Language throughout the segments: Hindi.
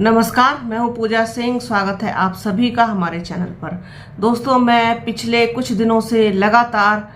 नमस्कार, मैं हूं पूजा सिंह। स्वागत है आप सभी का हमारे चैनल पर। दोस्तों, मैं पिछले कुछ दिनों से लगातार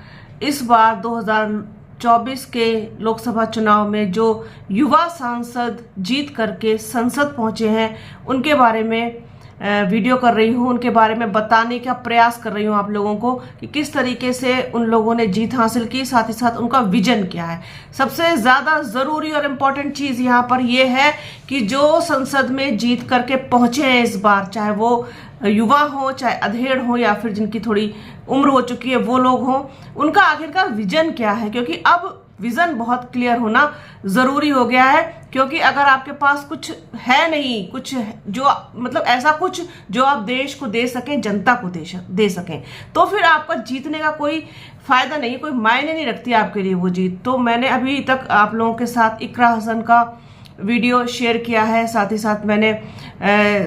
इस बार 2024 के लोकसभा चुनाव में जो युवा सांसद जीत करके संसद पहुंचे हैं उनके बारे में वीडियो कर रही हूं, उनके बारे में बताने का प्रयास कर रही हूं आप लोगों को कि किस तरीके से उन लोगों ने जीत हासिल की, साथ ही साथ उनका विजन क्या है। सबसे ज्यादा जरूरी और इम्पोर्टेंट चीज यहाँ पर यह है कि जो संसद में जीत करके पहुंचे हैं इस बार, चाहे वो युवा हो, चाहे अधेड़ हो, या फिर जिनकी थोड़ी उम्र हो चुकी है वो लोग हो, उनका आखिरकार विजन क्या है। क्योंकि अब विजन बहुत क्लियर होना जरूरी हो गया है। क्योंकि अगर आपके पास कुछ है नहीं, कुछ जो मतलब ऐसा कुछ जो आप देश को दे सकें, जनता को दे सकें, तो फिर आपका जीतने का कोई फायदा नहीं, कोई मायने नहीं रखती आपके लिए वो जीत। तो मैंने अभी तक आप लोगों के साथ इकरा हसन का वीडियो शेयर किया है, साथ ही साथ मैंने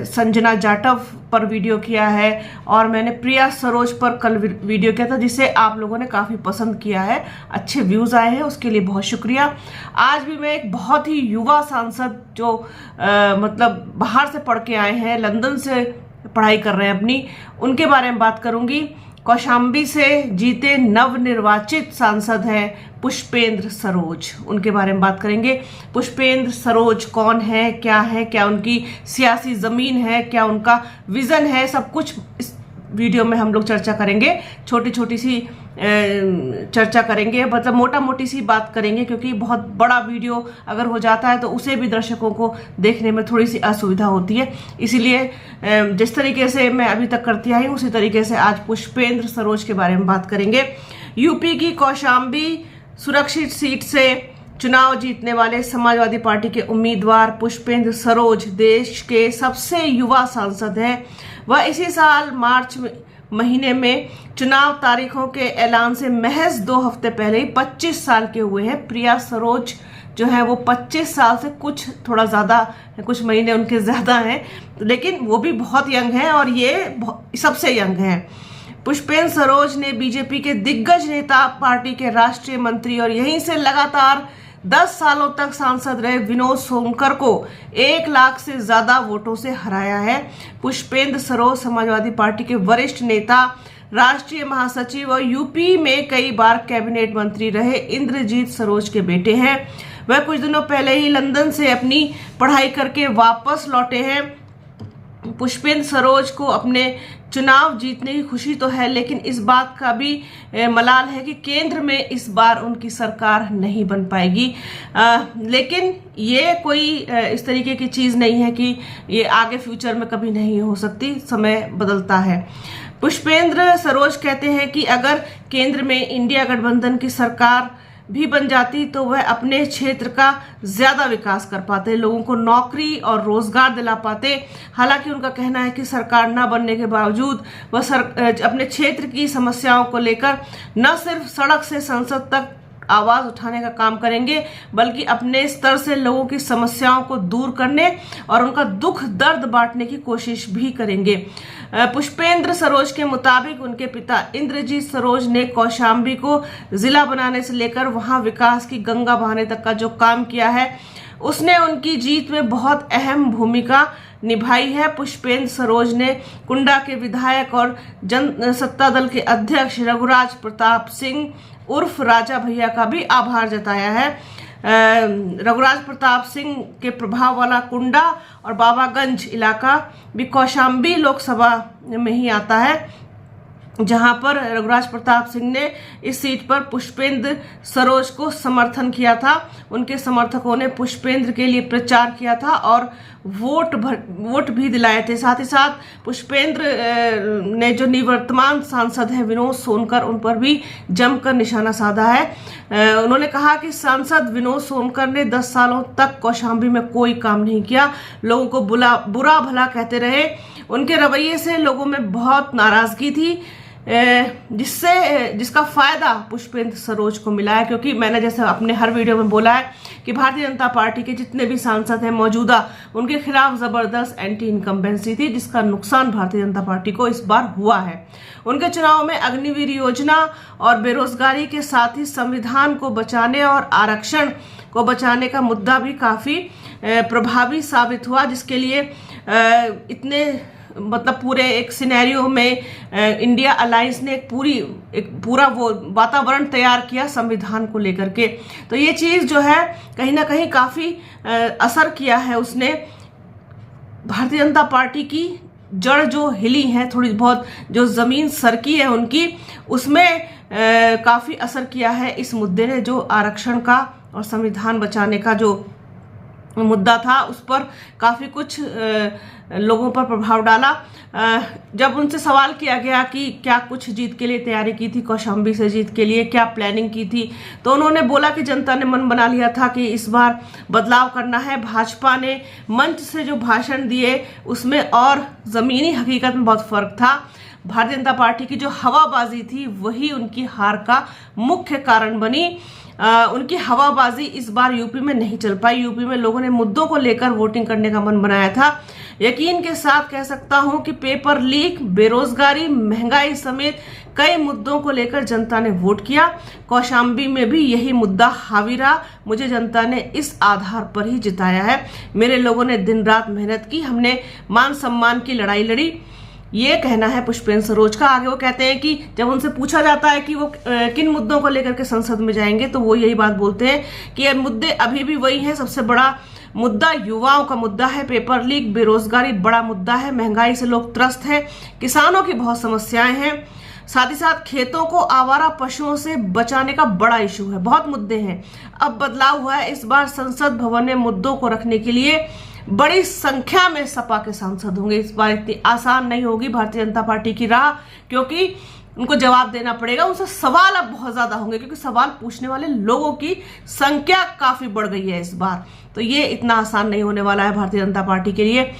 संजना जाटव पर वीडियो किया है, और मैंने प्रिया सरोज पर कल वीडियो किया था, जिसे आप लोगों ने काफ़ी पसंद किया है, अच्छे व्यूज़ आए हैं, उसके लिए बहुत शुक्रिया। आज भी मैं एक बहुत ही युवा सांसद जो मतलब बाहर से पढ़ के आए हैं, लंदन से पढ़ाई कर रहे हैं अपनी, उनके बारे में बात करूंगी। कौशाम्बी से जीते नवनिर्वाचित सांसद हैं पुष्पेंद्र सरोज, उनके बारे में बात करेंगे। पुष्पेंद्र सरोज कौन है, क्या उनकी सियासी जमीन है, क्या उनका विजन है, सब कुछ इस वीडियो में हम लोग चर्चा करेंगे। छोटी छोटी सी चर्चा करेंगे, मतलब मोटा मोटी सी बात करेंगे, क्योंकि बहुत बड़ा वीडियो अगर हो जाता है तो उसे भी दर्शकों को देखने में थोड़ी सी असुविधा होती है। इसीलिए जिस तरीके से मैं अभी तक करती आई हूँ उसी तरीके से आज पुष्पेंद्र सरोज के बारे में बात करेंगे। यूपी की कौशाम्बी सुरक्षित सीट से चुनाव जीतने वाले समाजवादी पार्टी के उम्मीदवार पुष्पेंद्र सरोज देश के सबसे युवा सांसद हैं। वह इसी साल मार्च महीने में चुनाव तारीखों के ऐलान से महज 2 हफ्ते पहले ही 25 साल के हुए हैं। प्रिया सरोज जो है वो 25 साल से कुछ थोड़ा ज़्यादा, कुछ महीने उनके ज़्यादा हैं, लेकिन वो भी बहुत यंग हैं और ये सबसे यंग हैं। पुष्पेंद्र सरोज ने बीजेपी के दिग्गज नेता, पार्टी के राष्ट्रीय मंत्री और यहीं से लगातार 10 सालों तक सांसद रहे विनोद सोनकर को 1 लाख से ज्यादा वोटों से हराया है। पुष्पेंद्र सरोज समाजवादी पार्टी के वरिष्ठ नेता, राष्ट्रीय महासचिव और यूपी में कई बार कैबिनेट मंत्री रहे इंद्रजीत सरोज के बेटे हैं। वह कुछ दिनों पहले ही लंदन से अपनी पढ़ाई करके वापस लौटे हैं। पुष्पेंद्र सरोज को अपने चुनाव जीतने की खुशी तो है, लेकिन इस बात का भी मलाल है कि केंद्र में इस बार उनकी सरकार नहीं बन पाएगी। लेकिन ये कोई इस तरीके की चीज़ नहीं है कि ये आगे फ्यूचर में कभी नहीं हो सकती, समय बदलता है। पुष्पेंद्र सरोज कहते हैं कि अगर केंद्र में इंडिया गठबंधन की सरकार भी बन जाती तो वह अपने क्षेत्र का ज्यादा विकास कर पाते, लोगों को नौकरी और रोजगार दिला पाते। हालांकि उनका कहना है कि सरकार न बनने के बावजूद वह अपने क्षेत्र की समस्याओं को लेकर न सिर्फ सड़क से संसद तक आवाज उठाने का काम करेंगे, बल्कि अपने स्तर से लोगों की समस्याओं को दूर करने और उनका दुख दर्द बांटने की कोशिश भी करेंगे। पुष्पेंद्र सरोज के मुताबिक उनके पिता इंद्रजीत सरोज ने कौशाम्बी को जिला बनाने से लेकर वहां विकास की गंगा बहाने तक का जो काम किया है, उसने उनकी जीत में बहुत अहम भूमिका निभाई है। पुष्पेंद्र सरोज ने कुंडा के विधायक और जन सत्ता दल के अध्यक्ष रघुराज प्रताप सिंह उर्फ राजा भैया का भी आभार जताया है। रघुराज प्रताप सिंह के प्रभाव वाला कुंडा और बाबागंज इलाका भी कौशाम्बी लोकसभा में ही आता है, जहां पर रघुराज प्रताप सिंह ने इस सीट पर पुष्पेंद्र सरोज को समर्थन किया था। उनके समर्थकों ने पुष्पेंद्र के लिए प्रचार किया था और वोट भी दिलाए थे। साथ ही साथ पुष्पेंद्र ने जो निवर्तमान सांसद हैं विनोद सोनकर, उन पर भी जमकर निशाना साधा है। उन्होंने कहा कि सांसद विनोद सोनकर ने 10 सालों तक कौशाम्बी में कोई काम नहीं किया, लोगों को बुरा भला कहते रहे। उनके रवैये से लोगों में बहुत नाराजगी थी, जिसका फायदा पुष्पेंद्र सरोज को मिला है। क्योंकि मैंने जैसे अपने हर वीडियो में बोला है कि भारतीय जनता पार्टी के जितने भी सांसद हैं मौजूदा, उनके खिलाफ जबरदस्त एंटी इनकम्बेंसी थी, जिसका नुकसान भारतीय जनता पार्टी को इस बार हुआ है। उनके चुनाव में अग्निवीर योजना और बेरोजगारी के साथ ही संविधान को बचाने और आरक्षण को बचाने का मुद्दा भी काफ़ी प्रभावी साबित हुआ, जिसके लिए इतने मतलब पूरे एक सिनेरियो में इंडिया अलायंस ने एक पूरा वो वातावरण तैयार किया संविधान को लेकर के। तो ये चीज़ जो है कहीं ना कहीं काफ़ी असर किया है उसने। भारतीय जनता पार्टी की जड़ जो हिली है, थोड़ी बहुत जो ज़मीन सरकी है उनकी, उसमें काफ़ी असर किया है इस मुद्दे ने। जो आरक्षण का और संविधान बचाने का जो मुद्दा था उस पर काफ़ी कुछ लोगों पर प्रभाव डाला। जब उनसे सवाल किया गया कि क्या कुछ जीत के लिए तैयारी की थी, कौशाम्बी से जीत के लिए क्या प्लानिंग की थी, तो उन्होंने बोला कि जनता ने मन बना लिया था कि इस बार बदलाव करना है। भाजपा ने मंच से जो भाषण दिए उसमें और ज़मीनी हकीकत में बहुत फ़र्क था। भारतीय जनता पार्टी की जो हवाबाजी थी वही उनकी हार का मुख्य कारण बनी। उनकी हवाबाजी इस बार यूपी में नहीं चल पाई। यूपी में लोगों ने मुद्दों को लेकर वोटिंग करने का मन बनाया था। यकीन के साथ कह सकता हूं कि पेपर लीक, बेरोजगारी, महंगाई समेत कई मुद्दों को लेकर जनता ने वोट किया। कौशाम्बी में भी यही मुद्दा हावी रहा। मुझे जनता ने इस आधार पर ही जिताया है। मेरे लोगों ने दिन रात मेहनत की, हमने मान सम्मान की लड़ाई लड़ी। ये कहना है पुष्पेंद्र सरोज का। आगे वो कहते हैं कि जब उनसे पूछा जाता है कि वो किन मुद्दों को लेकर के संसद में जाएंगे, तो वो यही बात बोलते हैं कि ये मुद्दे अभी भी वही हैं। सबसे बड़ा मुद्दा युवाओं का मुद्दा है, पेपर लीक, बेरोजगारी बड़ा मुद्दा है, महंगाई से लोग त्रस्त हैं, किसानों की बहुत समस्याएं हैं, साथ ही साथ खेतों को आवारा पशुओं से बचाने का बड़ा इशू है। बहुत मुद्दे हैं। अब बदलाव हुआ है, इस बार संसद भवन में मुद्दों को रखने के लिए बड़ी संख्या में सपा के सांसद होंगे। इस बार इतनी आसान नहीं होगी भारतीय जनता पार्टी की राह, क्योंकि उनको जवाब देना पड़ेगा। उनसे सवाल अब बहुत ज्यादा होंगे, क्योंकि सवाल पूछने वाले लोगों की संख्या काफी बढ़ गई है इस बार। तो ये इतना आसान नहीं होने वाला है भारतीय जनता पार्टी के लिए।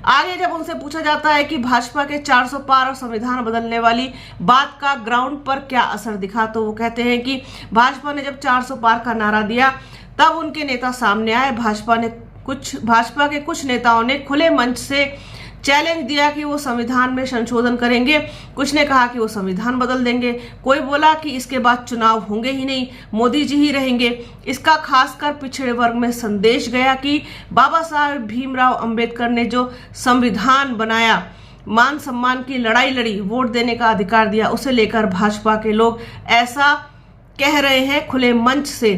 आगे जब उनसे पूछा जाता है कि भाजपा के 400 पार और संविधान बदलने वाली बात का ग्राउंड पर क्या असर दिखा, तो वो कहते हैं कि भाजपा ने जब 400 पार का नारा दिया तब उनके नेता सामने आए। भाजपा के कुछ नेताओं ने खुले मंच से चैलेंज दिया कि वो संविधान में संशोधन करेंगे। कुछ ने कहा कि वो संविधान बदल देंगे। कोई बोला कि इसके बाद चुनाव होंगे ही नहीं, मोदी जी ही रहेंगे। इसका खासकर पिछड़े वर्ग में संदेश गया कि बाबा साहब भीमराव अंबेडकर ने जो संविधान बनाया, मान सम्मान की लड़ाई लड़ी, वोट देने का अधिकार दिया, उसे लेकर भाजपा के लोग ऐसा कह रहे हैं खुले मंच से।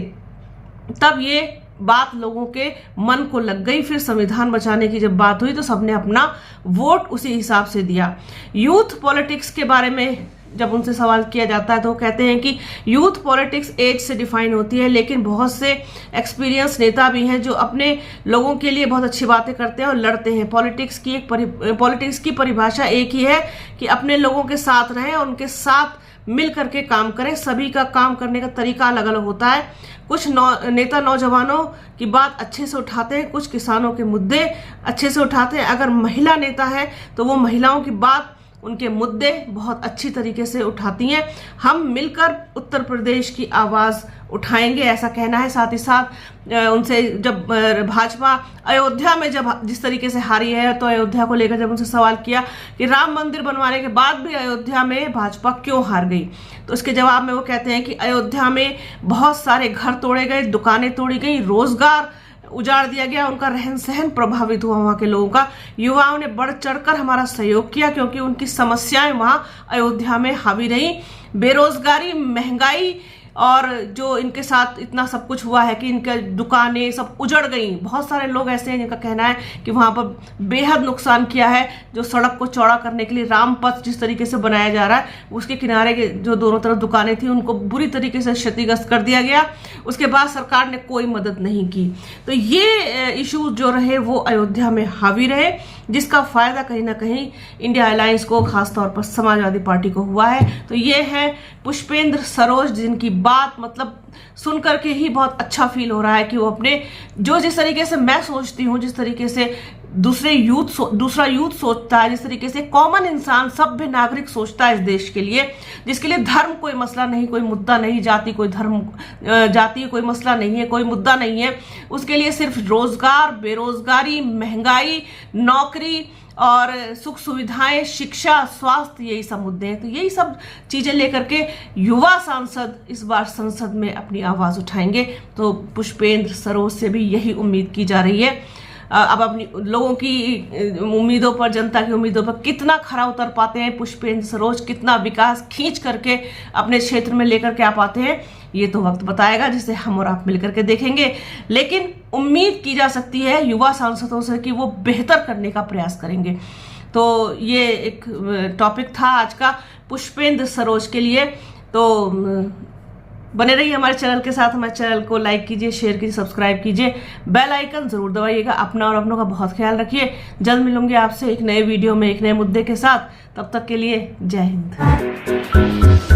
तब ये बात लोगों के मन को लग गई। फिर संविधान बचाने की जब बात हुई तो सबने अपना वोट उसी हिसाब से दिया। यूथ पॉलिटिक्स के बारे में जब उनसे सवाल किया जाता है तो वो कहते हैं कि यूथ पॉलिटिक्स एज से डिफाइन होती है, लेकिन बहुत से एक्सपीरियंस नेता भी हैं जो अपने लोगों के लिए बहुत अच्छी बातें करते हैं और लड़ते हैं। पॉलिटिक्स की परिभाषा एक ही है कि अपने लोगों के साथ रहें और उनके साथ मिल करके काम करें। सभी का काम करने का तरीका अलग अलग होता है। कुछ नेता नौजवानों की बात अच्छे से उठाते हैं, कुछ किसानों के मुद्दे अच्छे से उठाते हैं। अगर महिला नेता है तो वो महिलाओं की बात, उनके मुद्दे बहुत अच्छी तरीके से उठाती हैं। हम मिलकर उत्तर प्रदेश की आवाज़ उठाएंगे, ऐसा कहना है। साथ ही साथ उनसे जब भाजपा अयोध्या में जब जिस तरीके से हारी है, तो अयोध्या को लेकर जब उनसे सवाल किया कि राम मंदिर बनवाने के बाद भी अयोध्या में भाजपा क्यों हार गई, तो उसके जवाब में वो कहते हैं कि अयोध्या में बहुत सारे घर तोड़े गए, दुकानें तोड़ी गई, रोजगार उजाड़ दिया गया, उनका रहन सहन प्रभावित हुआ वहां के लोगों का। युवाओं ने बढ़ चढ़कर हमारा सहयोग किया क्योंकि उनकी समस्याएं वहां अयोध्या में हावी रही। बेरोजगारी, महंगाई और जो इनके साथ इतना सब कुछ हुआ है कि इनके दुकानें सब उजड़ गई। बहुत सारे लोग ऐसे हैं जिनका कहना है कि वहां पर बेहद नुकसान किया है। जो सड़क को चौड़ा करने के लिए रामपथ जिस तरीके से बनाया जा रहा है, उसके किनारे के जो दोनों तरफ दुकानें थी उनको बुरी तरीके से क्षतिग्रस्त कर दिया गया। उसके बाद सरकार ने कोई मदद नहीं की। तो ये इशू जो रहे वो अयोध्या में हावी रहे, जिसका फायदा कहीं ना कहीं इंडिया अलायंस को, खासतौर पर समाजवादी पार्टी को हुआ है। तो ये है पुष्पेंद्र सरोज, जिनकी बात मतलब सुन करके ही बहुत अच्छा फील हो रहा है कि वो अपने जिस तरीके से मैं सोचती हूँ, जिस तरीके से दूसरा यूथ सोचता है, जिस तरीके से कॉमन इंसान, सभ्य नागरिक सोचता है इस देश के लिए, जिसके लिए धर्म कोई मसला नहीं, कोई मुद्दा नहीं, जाति कोई मसला नहीं है, कोई मुद्दा नहीं है, उसके लिए सिर्फ रोजगार, बेरोजगारी, महंगाई, नौकरी और सुख सुविधाएं, शिक्षा, स्वास्थ्य, यही सब मुद्दे हैं। तो यही सब चीजें लेकर के युवा सांसद इस बार संसद में अपनी आवाज उठाएंगे। तो पुष्पेंद्र सरोज से भी यही उम्मीद की जा रही है। अब अपनी लोगों की उम्मीदों पर, जनता की उम्मीदों पर कितना खरा उतर पाते हैं पुष्पेंद्र सरोज, कितना विकास खींच करके अपने क्षेत्र में लेकर के आ पाते हैं, ये तो वक्त बताएगा, जिसे हम और आप मिलकर के देखेंगे। लेकिन उम्मीद की जा सकती है युवा सांसदों से कि वो बेहतर करने का प्रयास करेंगे। तो ये एक टॉपिक था आज का पुष्पेंद्र सरोज के लिए। तो बने रहिए हमारे चैनल के साथ। हमारे चैनल को लाइक कीजिए, शेयर कीजिए, सब्सक्राइब कीजिए, बेल आइकन जरूर दबाइएगा। अपना और अपनों का बहुत ख्याल रखिए। जल्द मिलूंगी आपसे एक नए वीडियो में एक नए मुद्दे के साथ। तब तक के लिए जय हिंद।